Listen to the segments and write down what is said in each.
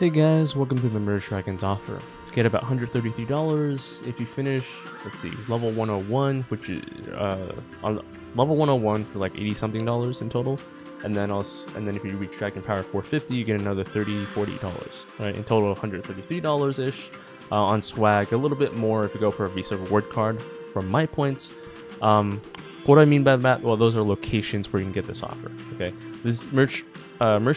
Hey guys, welcome to the Merge Dragons offer. Get about $133 if you finish, let's see, level 101, which is on level 101 for like 80 something dollars in total. And then if you reach Dragon Power 450, you get another $40, right? In total, $133-ish on swag. A little bit more if you go for a Visa reward card from MyPoints. What do I mean by that? Well, those are locations where you can get this offer. Okay, this Merge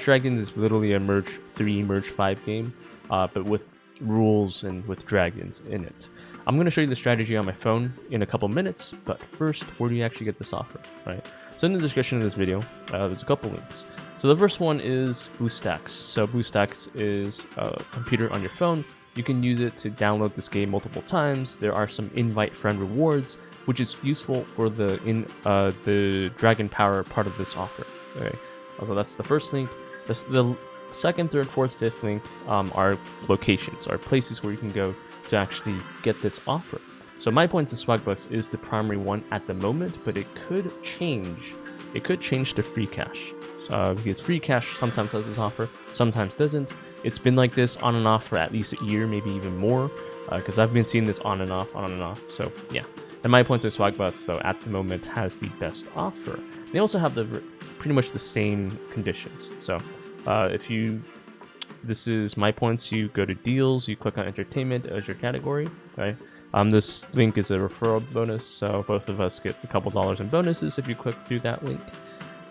Dragons is literally a Merge 3, Merge 5 game, but with rules and with dragons in it. I'm going to show you the strategy on my phone in a couple minutes, but first, where do you actually get this offer, right? So in the description of this video, there's a couple links. So the first one is BooStacks. So BooStacks is a computer on your phone. You can use it to download this game multiple times. There are some invite friend rewards, which is useful for the dragon power part of this offer. Okay, so that's the first link. The second, third, fourth, fifth link are locations, are places where you can go to actually get this offer. So MyPoints and Swagbucks is the primary one at the moment, but it could change. It could change to FreeCash, because FreeCash sometimes has this offer, sometimes doesn't. It's been like this on and off for at least a year, maybe even more, because I've been seeing this on and off. So yeah. And MyPoints and Swagbucks, though, at the moment has the best offer. They also have pretty much the same conditions. So this is MyPoints, you go to deals, you click on entertainment as your category, right? This link is a referral bonus, so both of us get a couple dollars in bonuses if you click through that link.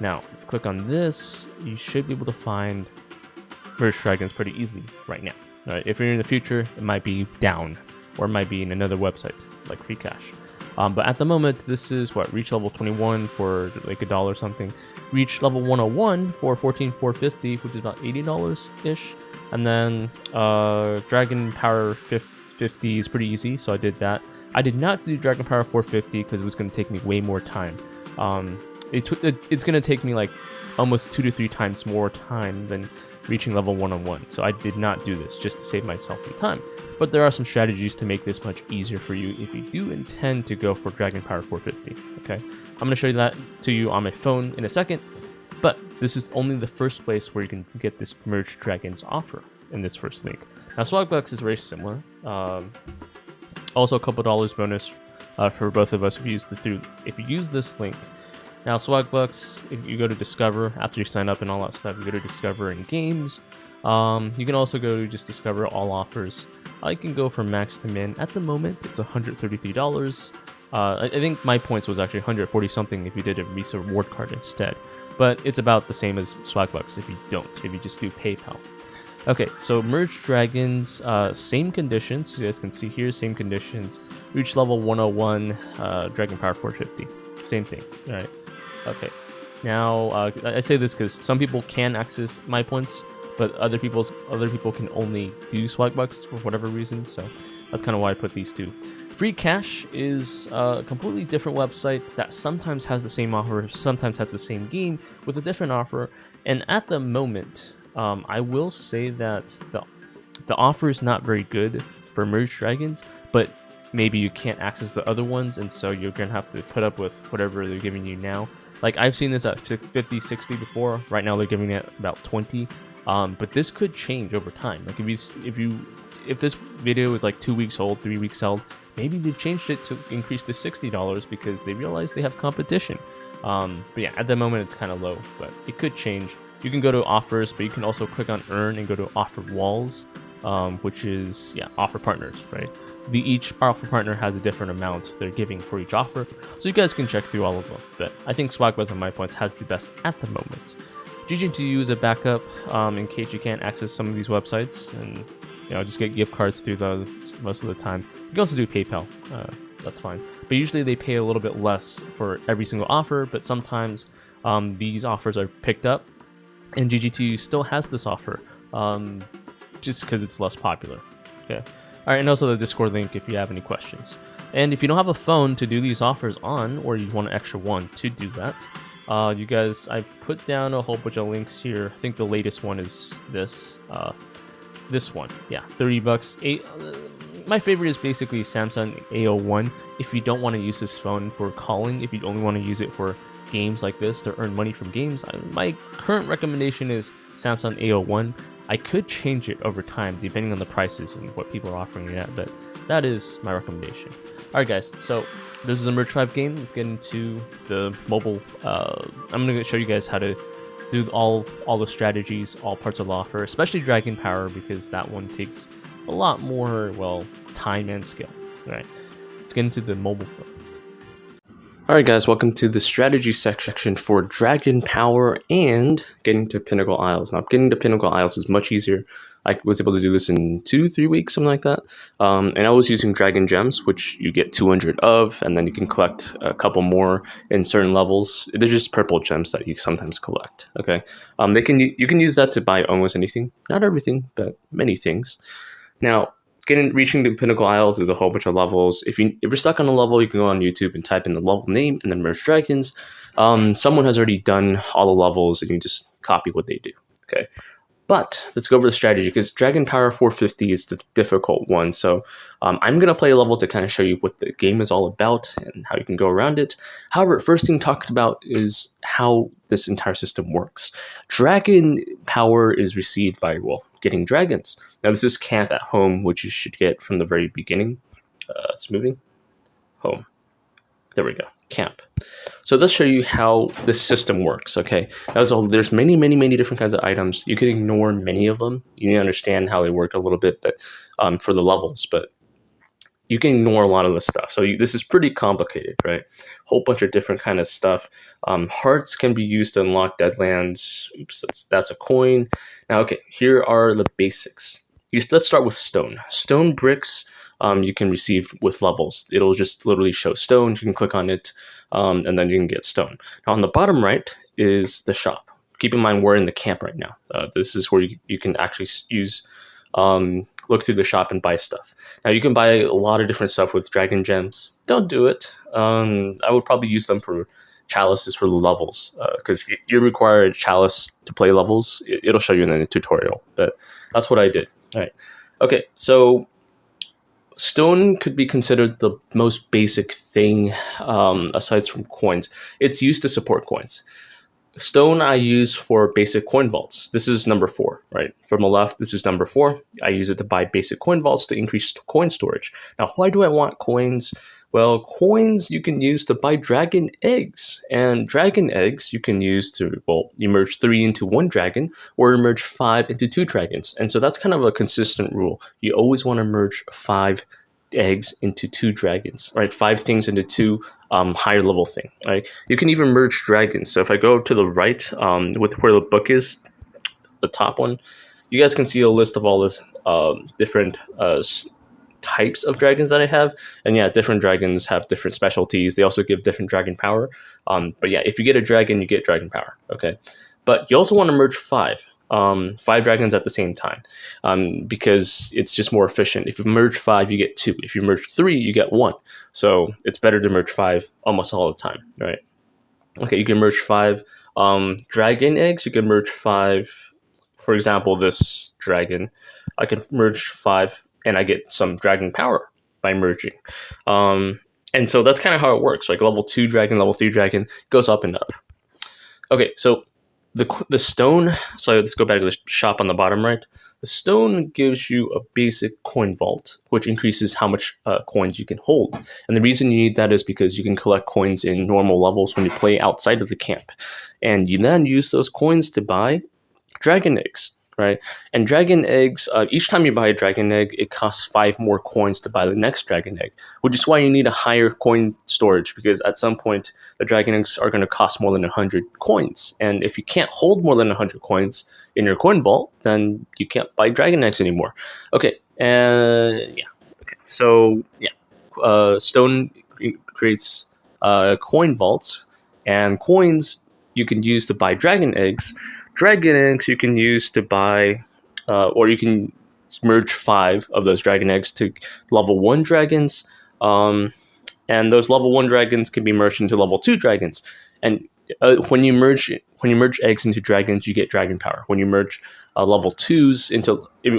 Now, if you click on this, you should be able to find Merge Dragons pretty easily right now. Right? If you're in the future, it might be down, or it might be in another website like FreeCash. But at the moment, this is what, reach level 21 for like $1 something. Reach level 101 for $14,450, which is about $80-ish. And then Dragon Power 50 is pretty easy, so I did that. I did not do Dragon Power 450 because it was going to take me way more time. It's going to take me like almost 2 to 3 times more time than reaching level 101. So I did not do this just to save myself some time. But there are some strategies to make this much easier for you if you do intend to go for Dragon Power 450. Okay, I'm going to show you that to you on my phone in a second. But this is only the first place where you can get this Merge Dragons offer in this first link. Now Swagbucks is very similar. Also a couple dollars bonus for both of us if you use this link. Now Swagbucks, if you go to Discover after you sign up and all that stuff, you go to Discover in games. You can also go to just Discover all offers. I can go from max to min. At the moment, it's $133. I think MyPoints was actually 140 something if you did a Visa reward card instead. But it's about the same as Swagbucks if you just do PayPal. Okay, so Merge Dragons, same conditions. You guys can see here, same conditions. Reach level 101, Dragon Power 450. Same thing, all right? Okay, now I say this because some people can access MyPoints, but other people can only do Swagbucks for whatever reason. So that's kind of why I put these two. FreeCash is a completely different website that sometimes has the same offer, sometimes has the same game with a different offer. And at the moment, I will say that the offer is not very good for Merge Dragons, but maybe you can't access the other ones, and so you're gonna have to put up with whatever they're giving you now. Like I've seen this at 50, 60 before. Right now they're giving it about 20. But this could change over time. Like if this video is like 2 weeks old, 3 weeks old, maybe they've changed it to increase to $60 because they realize they have competition. But yeah, at the moment it's kind of low, but it could change. You can go to offers, but you can also click on earn and go to offer walls, which is offer partners, right? Each offer partner has a different amount they're giving for each offer, so you guys can check through all of them. But I think Swagbucks and MyPoints has the best at the moment. GG2U is a backup in case you can't access some of these websites, and just get gift cards through those most of the time. You can also do PayPal, that's fine. But usually they pay a little bit less for every single offer, but sometimes these offers are picked up, and GG2U still has this offer, just because it's less popular. Okay. All right, and also the Discord link if you have any questions. And if you don't have a phone to do these offers on, or you want an extra one to do that, you guys, I put down a whole bunch of links here. I think the latest one is this one. Yeah, $30. My favorite is basically Samsung A01. If you don't want to use this phone for calling, if you only want to use it for games like this to earn money from games, my current recommendation is Samsung A01. I could change it over time depending on the prices and what people are offering it at, but that is my recommendation. Alright guys, so this is a Merge 5 game. Let's get into the mobile. I'm going to show you guys how to do all the strategies, all parts of the offer, especially Dragon Power, because that one takes a lot more, well, time and skill. Alright, let's get into the mobile phone. Alright guys, welcome to the strategy section for Dragon Power and getting to Pinnacle Isles. Now, getting to Pinnacle Isles is much easier. I was able to do this in 2-3 weeks, something like that. And I was using Dragon Gems, which you get 200 of, and then you can collect a couple more in certain levels. They're just purple gems that you sometimes collect, okay? You can use that to buy almost anything. Not everything, but many things. Now, reaching the Pinnacle Isles is a whole bunch of levels. If you're stuck on a level, you can go on YouTube and type in the level name and then merge dragons. Someone has already done all the levels, and you just copy what they do. Okay, but let's go over the strategy, because Dragon Power 450 is the difficult one. So I'm gonna play a level to kind of show you what the game is all about and how you can go around it. However, first thing talked about is how this entire system works. Dragon Power is received by, well, getting dragons. Now this is camp at home, which you should get from the very beginning. It's moving. Home. There we go. Camp. So let's show you how this system works, okay? There's many different kinds of items. You can ignore many of them. You need to understand how they work a little bit, but for the levels, but you can ignore a lot of the stuff. So this is pretty complicated, right? Whole bunch of different kind of stuff. Hearts can be used to unlock Deadlands. Oops, that's a coin. Now, okay, here are the basics. Let's start with stone. Stone bricks you can receive with levels. It'll just literally show stone. You can click on it, and then you can get stone. Now, on the bottom right is the shop. Keep in mind, we're in the camp right now. This is where you can actually use look through the shop and buy stuff. Now, you can buy a lot of different stuff with Dragon Gems. Don't do it. I would probably use them for chalices for the levels, because you require a chalice to play levels. It'll show you in the tutorial, but that's what I did. All right. Okay, so stone could be considered the most basic thing aside from coins. It's used to support coins. Stone I use for basic coin vaults. This is number 4, right? From the left, this is number 4. I use it to buy basic coin vaults to increase coin storage. Now, why do I want coins? Well, coins you can use to buy dragon eggs. And dragon eggs you can use to, well, you merge 3 into 1 dragon, or merge 5 into 2 dragons. And so that's kind of a consistent rule. You always want to merge 5 eggs into 2 dragons, right? 5 things into 2 higher level thing, right? You can even merge dragons. So if I go to the right with where the book is, the top one, you guys can see a list of all this different types of dragons that I have. And yeah, different dragons have different specialties. They also give different dragon power. But yeah, if you get a dragon, you get dragon power, okay? But you also want to merge 5 dragons at the same time, because it's just more efficient. If you merge 5, you get 2. If you merge 3, you get 1. So it's better to merge 5 almost all the time, right? Okay, you can merge 5 dragon eggs. You can merge 5, for example, this dragon. I can merge 5, and I get some dragon power by merging. And so that's kind of how it works. Like level 2 dragon, level 3 dragon goes up and up. Okay, so the stone, so let's go back to the shop on the bottom right. The stone gives you a basic coin vault, which increases how much coins you can hold. And the reason you need that is because you can collect coins in normal levels when you play outside of the camp. And you then use those coins to buy dragon eggs, right? And dragon eggs, each time you buy a dragon egg, it costs 5 more coins to buy the next dragon egg, which is why you need a higher coin storage, because at some point the dragon eggs are going to cost more than 100 coins. And if you can't hold more than 100 coins in your coin vault, then you can't buy dragon eggs anymore. Okay, yeah. Okay, so yeah, stone creates coin vaults, and coins you can use to buy dragon eggs. Dragon eggs you can use to buy, or you can merge 5 of those dragon eggs to level 1 dragons, and those level 1 dragons can be merged into level 2 dragons. And when you merge eggs into dragons, you get dragon power. When you merge level 2s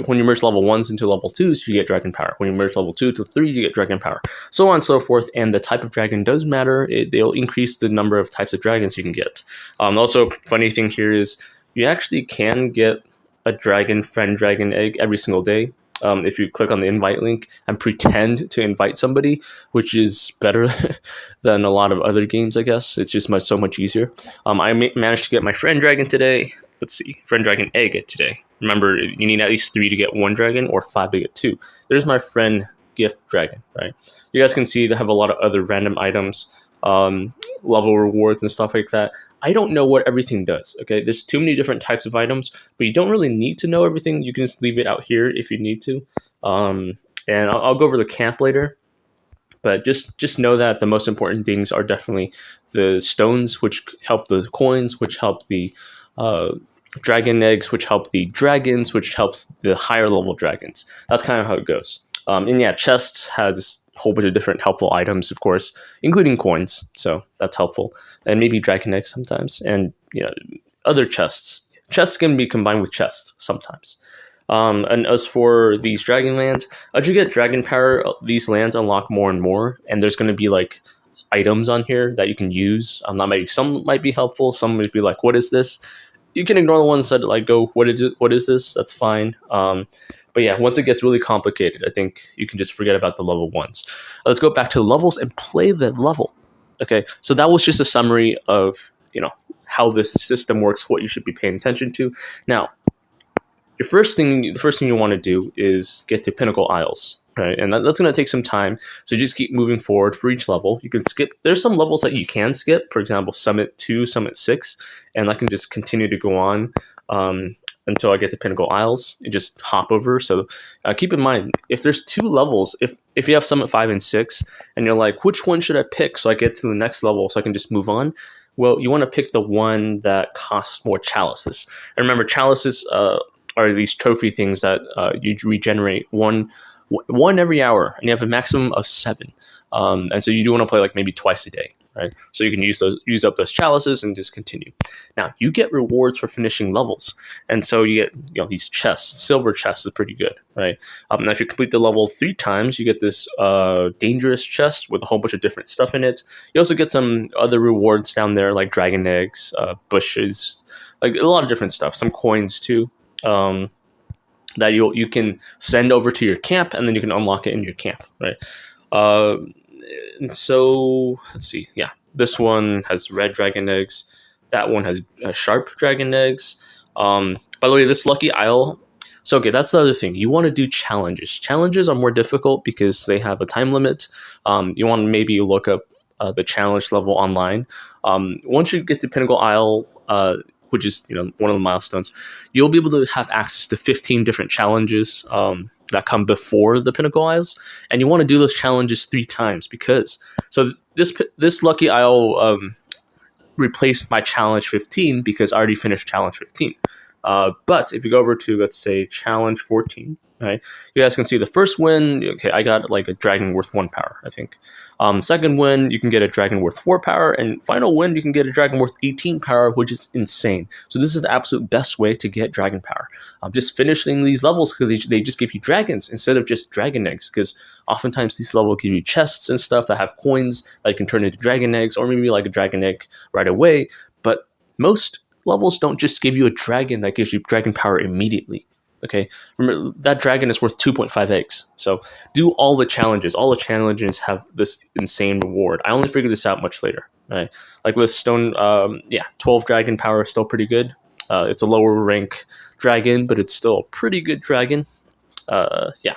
when you merge level 1s into level 2s, you get dragon power. When you merge level 2 to 3, you get dragon power. So on and so forth. And the type of dragon does matter. They'll increase the number of types of dragons you can get. Also, funny thing here is you actually can get a dragon, friend dragon egg every single day. If you click on the invite link and pretend to invite somebody, which is better than a lot of other games, I guess. It's just so much easier. I managed to get my friend dragon today. Let's see, friend dragon egg today. Remember, you need at least 3 to get 1 dragon or 5 to get 2. There's my friend gift dragon, right? You guys can see they have a lot of other random items, level rewards and stuff like that. I don't know what everything does, okay? There's too many different types of items, but you don't really need to know everything. You can just leave it out here if you need to. And I'll go over the camp later. But just know that the most important things are definitely the stones, which help the coins, which help the dragon eggs, which help the dragons, which helps the higher level dragons. That's kind of how it goes. And yeah, chests has a whole bunch of different helpful items, of course, including coins. So that's helpful. And maybe dragon eggs sometimes. And other chests. Chests can be combined with chests sometimes. And as for these dragon lands, as you get dragon power, these lands unlock more and more, and there's going to be like items on here that you can use. Some might be helpful, some might be like, what is this? You can ignore the ones that like go, what is this? That's fine. But yeah, once it gets really complicated, I think you can just forget about the level ones. Let's go back to the levels and play the level. Okay, so that was just a summary of how this system works, what you should be paying attention to. Now, the first thing you want to do is get to Pinnacle Isles, right? And that's going to take some time. So just keep moving forward for each level. You can skip. There's some levels that you can skip. For example, Summit 2, Summit 6, and I can just continue to go on until I get to Pinnacle Isles. You just hop over. So keep in mind, if there's 2 levels, if you have Summit 5 and 6, and you're like, which one should I pick so I get to the next level so I can just move on? Well, you want to pick the one that costs more chalices. And remember, chalices are these trophy things that you regenerate one every hour, and you have a maximum of 7. And so you do want to play like maybe twice a day, right? So you can use up those chalices and just continue. Now you get rewards for finishing levels, and so you get these chests. Silver chests is pretty good, right? Now if you complete the level 3 times, you get this dangerous chest with a whole bunch of different stuff in it. You also get some other rewards down there like dragon eggs, bushes, like a lot of different stuff. Some coins too. That you can send over to your camp, and then you can unlock it in your camp, right? And so let's see. Yeah, this one has red dragon eggs. That one has sharp dragon eggs. By the way, this lucky isle. So okay, that's the other thing. You want to do challenges. Challenges are more difficult because they have a time limit. You want to maybe look up the challenge level online. Once you get to Pinnacle Isle, which is one of the milestones, you'll be able to have access to 15 different challenges that come before the Pinnacle Isles, and you want to do those challenges 3 times because this lucky isle replaced my challenge 15 because I already finished challenge 15. But if you go over to, let's say, challenge 14, right, you guys can see the first win. Okay, I got like a dragon worth 1 power, I think. Second win, you can get a dragon worth 4 power, and final win, you can get a dragon worth 18 power, which is insane. So this is the absolute best way to get dragon power. Just finishing these levels because they just give you dragons instead of just dragon eggs, because oftentimes these levels give you chests and stuff that have coins that you can turn into dragon eggs, or maybe like a dragon egg right away. But most levels don't just give you a dragon that gives you dragon power immediately. Okay, remember that dragon is worth 2.5 eggs. So do all the challenges. All the challenges have this insane reward. I only figured this out much later. Right, like with stone, 12 dragon power is still pretty good. It's a lower rank dragon, but it's still a pretty good dragon. Yeah.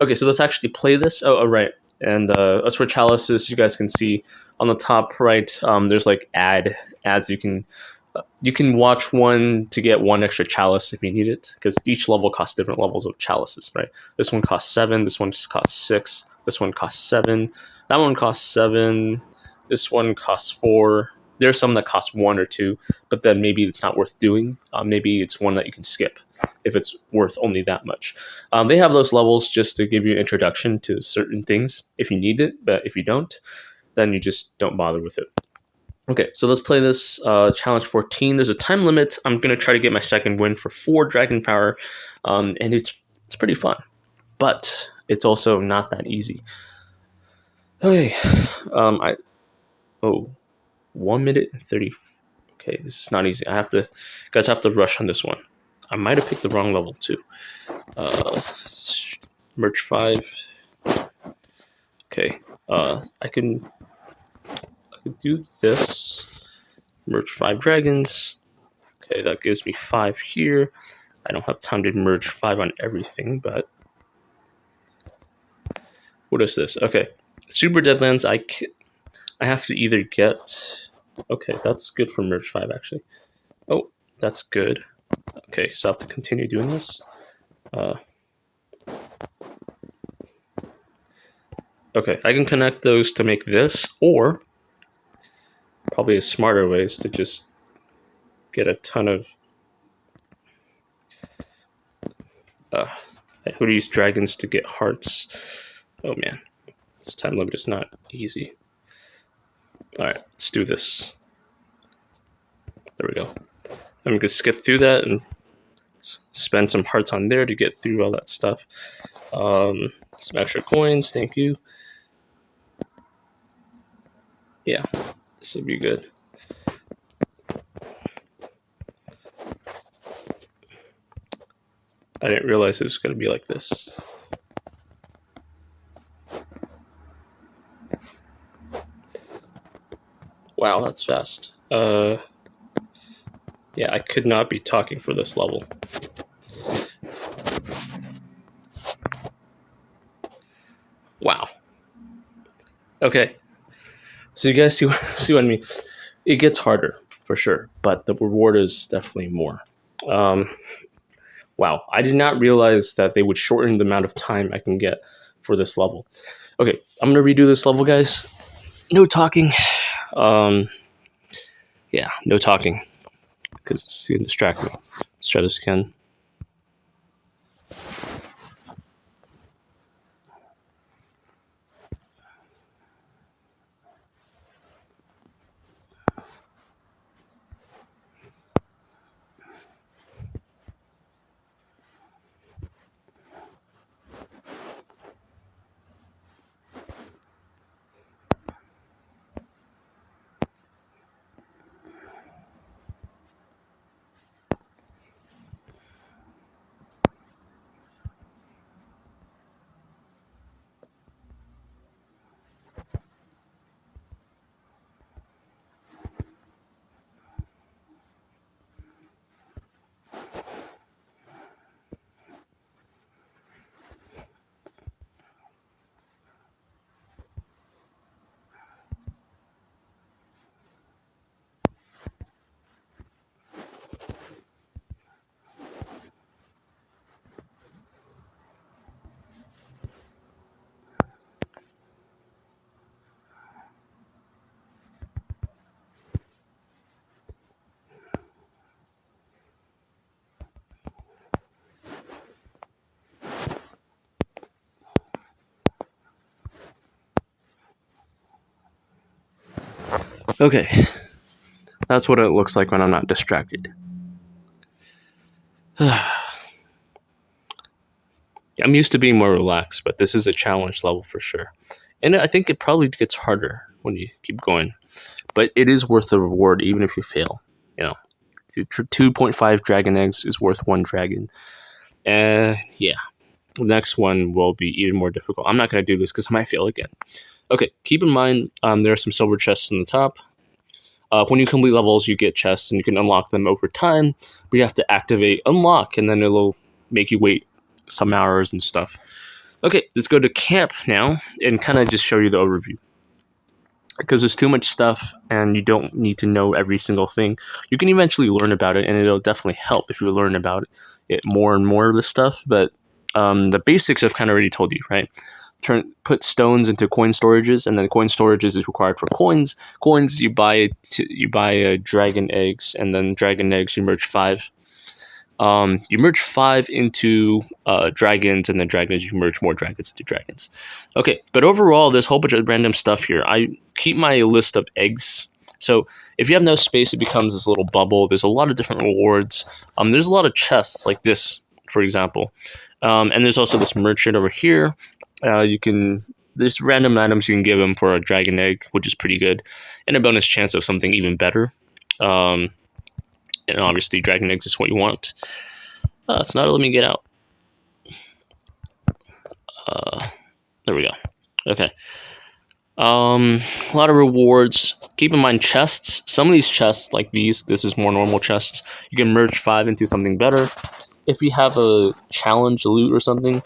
Okay, so let's actually play this. Oh, right. And as for chalices, you guys can see on the top right, there's like ads. You can watch one to get 1 extra chalice if you need it, because each level costs different levels of chalices, right? This one costs 7. This one just costs 6. This one costs 7. That one costs 7. This one costs 4. There's some that cost 1 or 2, but then maybe it's not worth doing. Maybe it's one that you can skip if it's worth only that much. They have those levels just to give you an introduction to certain things if you need it, but if you don't, then you just don't bother with it. Okay, so let's play this challenge 14. There's a time limit. I'm going to try to get my second win for 4 dragon power, and it's pretty fun, but it's also not that easy. Okay, 1 minute and 30. Okay, this is not easy. Guys have to rush on this one. I might have picked the wrong level too. Merch 5. Okay. I can do this. Merch 5 dragons. Okay, that gives me 5 here. I don't have time to merge 5 on everything, but what is this? Okay, Super Deadlands. I have to either get. Okay, that's good for merge 5 actually. Oh, that's good. Okay, so I have to continue doing this. Okay, I can connect those to make this, or probably a smarter way is to just get a ton of. Who to use dragons to get hearts? Oh man, this time limit is not easy. All right, let's do this. There we go. I'm gonna skip through that and spend some hearts on there to get through all that stuff. Some extra coins, thank you. Yeah, this would be good. I didn't realize it was going to be like this. Wow, that's fast. Yeah, I could not be talking for this level. Wow. Okay. So you guys see what I mean? It gets harder for sure, but the reward is definitely more. Wow, I did not realize that they would shorten the amount of time I can get for this level. Okay, I'm gonna redo this level, guys. No talking. Yeah, no talking, because it's gonna distract me. Let's try this again. Okay, that's what it looks like when I'm not distracted. I'm used to being more relaxed, but this is a challenge level for sure. And I think it probably gets harder when you keep going. But it is worth the reward, even if you fail. You know, 2.5 dragon eggs is worth 1 dragon. Yeah. The next one will be even more difficult. I'm not going to do this because I might fail again. Okay, keep in mind there are some silver chests on the top. When you complete levels, you get chests, and you can unlock them over time. But you have to activate unlock, and then it'll make you wait some hours and stuff. Okay, let's go to camp now and kind of just show you the overview. Because there's too much stuff and you don't need to know every single thing. You can eventually learn about it, and it'll definitely help if you learn about it more and more of this stuff. But the basics I've kind of already told you, right? Put stones into coin storages, and then coin storages is required for coins. Coins you buy dragon eggs, and then dragon eggs you merge 5. You merge 5 into dragons, and then dragons, you merge more dragons into dragons. Okay, but overall, there's a whole bunch of random stuff here. I keep my list of eggs. So if you have no space, it becomes this little bubble. There's a lot of different rewards. There's a lot of chests like this, for example. And there's also this merchant over here. There's random items you can give them for a dragon egg, which is pretty good, and a bonus chance of something even better. And obviously, dragon eggs is what you want. It's not letting me get out. There we go. Okay. A lot of rewards. Keep in mind chests. Some of these chests, like these, this is more normal chests. You can merge 5 into something better. If you have a challenge loot or something,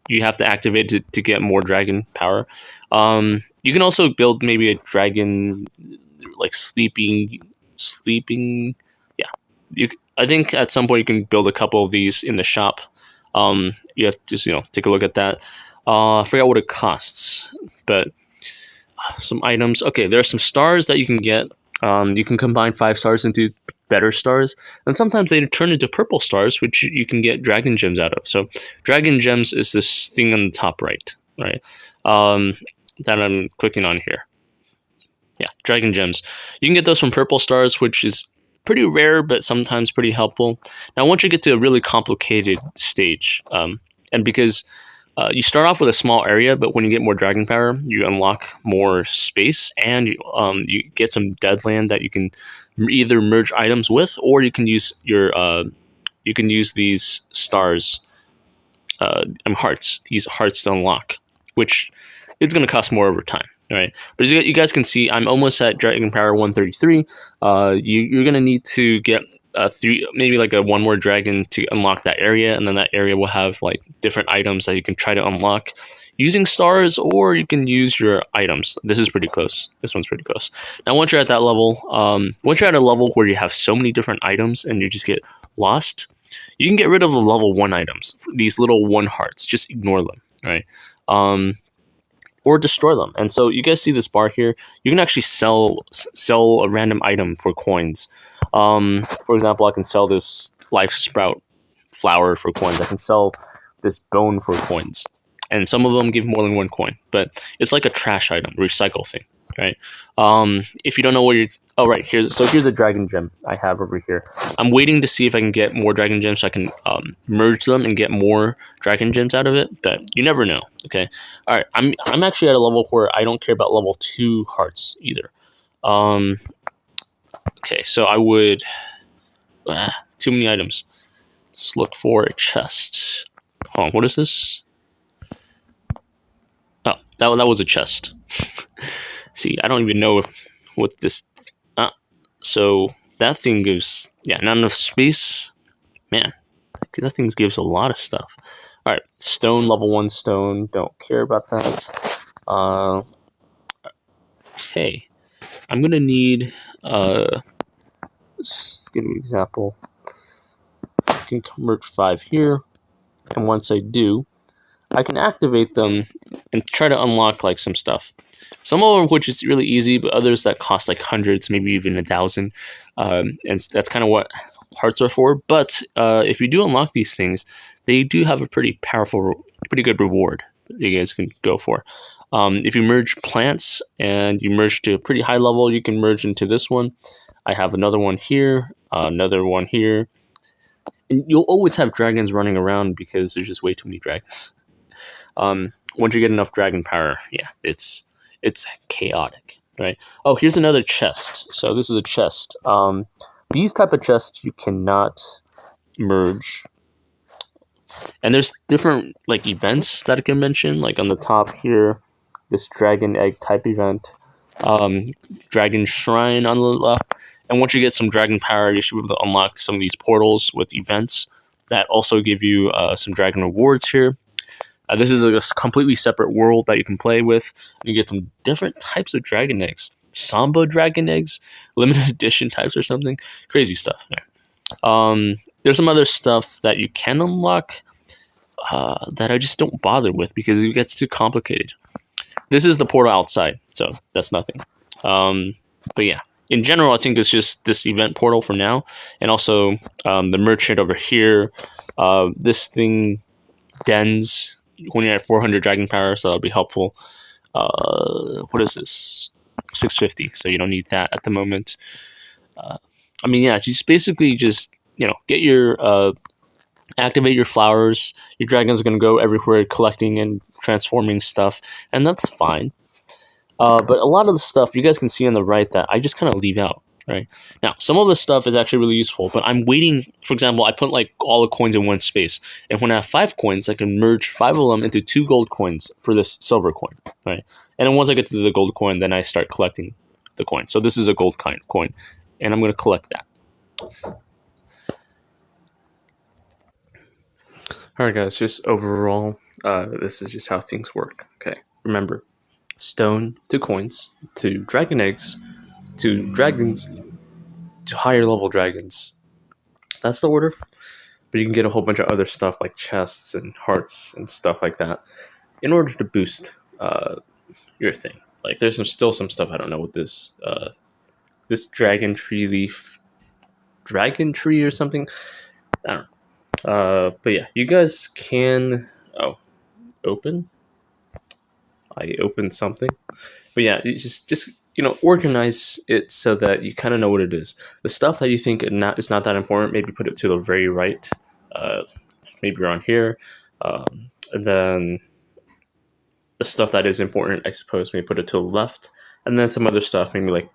you have to activate it to get more dragon power. You can also build maybe a dragon, like sleeping. Yeah, I think at some point you can build a couple of these in the shop. You have to just take a look at that. I forgot what it costs, but some items. Okay, there are some stars that you can get. You can combine 5 stars into better stars, and sometimes they turn into purple stars, which you can get dragon gems out of. So, dragon gems is this thing on the top right, right? That I'm clicking on here. Yeah, dragon gems. You can get those from purple stars, which is pretty rare, but sometimes pretty helpful. Now, once you get to a really complicated stage, and because you start off with a small area, but when you get more dragon power, you unlock more space, and you get some deadland that you can either merge items with, or you can use these stars, hearts. These hearts to unlock, which it's going to cost more over time. All right, but as you guys can see, I'm almost at dragon power 133. You're going to need to get maybe like one more dragon to unlock that area, and then that area will have like different items that you can try to unlock using stars, or you can use your items. This is pretty close. This one's pretty close. Now, once you're at that level, once you're at a level where you have so many different items and you just get lost, you can get rid of the level 1 items. These little 1 hearts, just ignore them, right? Or destroy them. And so you guys see this bar here. You can actually sell a random item for coins. For example, I can sell this life sprout flower for coins. I can sell this bone for coins, and some of them give more than 1 coin. But it's like a trash item, recycle thing, right? If you don't know where you're, oh right, here's a dragon gem I have over here. I'm waiting to see if I can get more dragon gems so I can merge them and get more dragon gems out of it, but you never know. Okay, all right, I'm actually at a level where I don't care about level 2 hearts either. Okay, so I would too many items. Let's look for a chest. Hold on, what is this? Oh, that was a chest. See, I don't even know what this. So that thing gives, yeah, not enough space. Man, that thing gives a lot of stuff. All right, stone, level 1 stone. Don't care about that. Okay, I'm gonna need. Let's give you an example. I can convert 5 here, and once I do, I can activate them and try to unlock like some stuff. Some of which is really easy, but others that cost like hundreds, maybe even 1,000. And that's kind of what hearts are for. But if you do unlock these things, they do have a pretty good reward that you guys can go for. If you merge plants and you merge to a pretty high level, you can merge into this one. I have another one here, another one here. And you'll always have dragons running around because there's just way too many dragons. Once you get enough dragon power, yeah, it's chaotic, right? Oh, here's another chest. So this is a chest. These type of chests you cannot merge. And there's different like events that I can mention, like on the top here, this dragon egg type event, dragon shrine on the left. And once you get some dragon power, you should be able to unlock some of these portals with events that also give you some dragon rewards here. This is a completely separate world that you can play with. You get some different types of dragon eggs. Samba dragon eggs, limited edition types or something. Crazy stuff. There's some other stuff that you can unlock that I just don't bother with because it gets too complicated. This is the portal outside, so that's nothing. But yeah, in general, I think it's just this event portal for now. And also the merchant over here. This thing dens when you're at 400 dragon power, so that'll be helpful. What is this? 650, so you don't need that at the moment. I mean, yeah, just basically just, get your, activate your flowers. Your dragons are going to go everywhere collecting and transforming stuff, and that's fine. But a lot of the stuff you guys can see on the right that I just kind of leave out. right? Now, some of this stuff is actually really useful, but I'm waiting. For example, I put like all the coins in one space, and when I have 5 coins, I can merge 5 of them into 2 gold coins for this silver coin, right? And then once I get to the gold coin, then I start collecting the coin. So this is a gold coin, and I'm going to collect that. All right, guys, just overall, this is just how things work. Okay, remember, stone to coins to dragon eggs to dragons to higher level dragons. That's the order. But you can get a whole bunch of other stuff like chests and hearts and stuff like that in order to boost your thing. Like there's still some stuff I don't know what this this dragon tree or something. I don't know. But yeah, you guys can open. I opened something. But yeah, you just organize it so that you kind of know what it is. The stuff that you think is not that important, maybe put it to the very right. Maybe around here, and then the stuff that is important, I suppose, maybe put it to the left, and then some other stuff, maybe like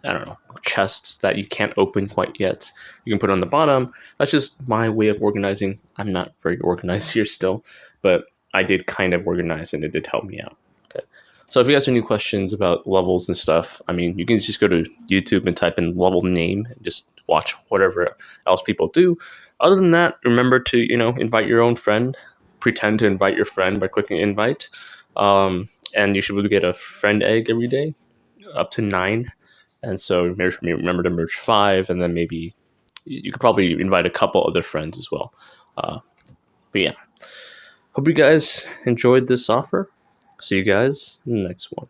I don't know, chests that you can't open quite yet. You can put on the bottom. That's just my way of organizing. I'm not very organized here still, but I did kind of organize, and it did help me out. Okay. So if you guys have any questions about levels and stuff, I mean, you can just go to YouTube and type in level name and just watch whatever else people do. Other than that, remember to, invite your own friend. Pretend to invite your friend by clicking invite. And you should get a friend egg every day, up to 9. And so remember to merge 5, and then maybe you could probably invite a couple other friends as well. But yeah, hope you guys enjoyed this offer. See you guys in the next one.